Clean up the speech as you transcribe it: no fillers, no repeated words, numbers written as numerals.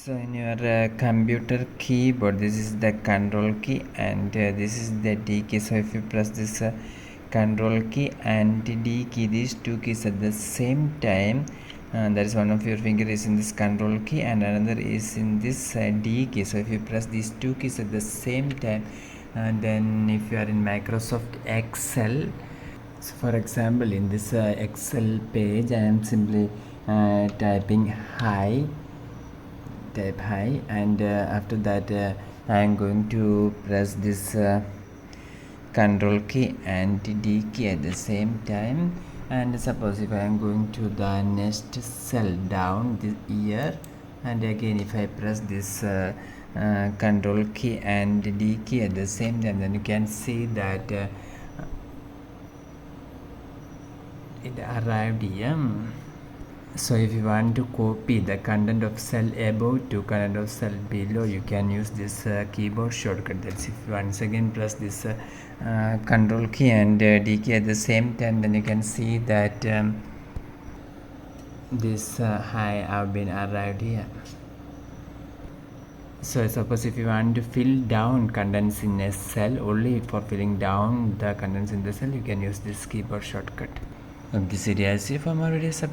So in your computer keyboard, this is the control key and this is the D key. So if you press this control key and D key, these two keys at the same time, that is one of your finger is in this control key and another is in this D key. So if you press these two keys at the same time, and then if you are in Microsoft Excel, so for example in this Excel page I am simply typing hi, type hi, and after that I am going to press this control key and D key at the same time. And suppose if I am going to the next cell down this year, and again if I press this control key and D key at the same time, then you can see that it arrived here. So if you want to copy the content of cell above to content of cell below, you can use this keyboard shortcut. That's if you once again press this control key and D key at the same time, then you can see that this high have been arrived here. So suppose if you want to fill down contents in a cell, only for filling down the contents in the cell, you can use this keyboard shortcut. Okay, so for more videos, subscribe.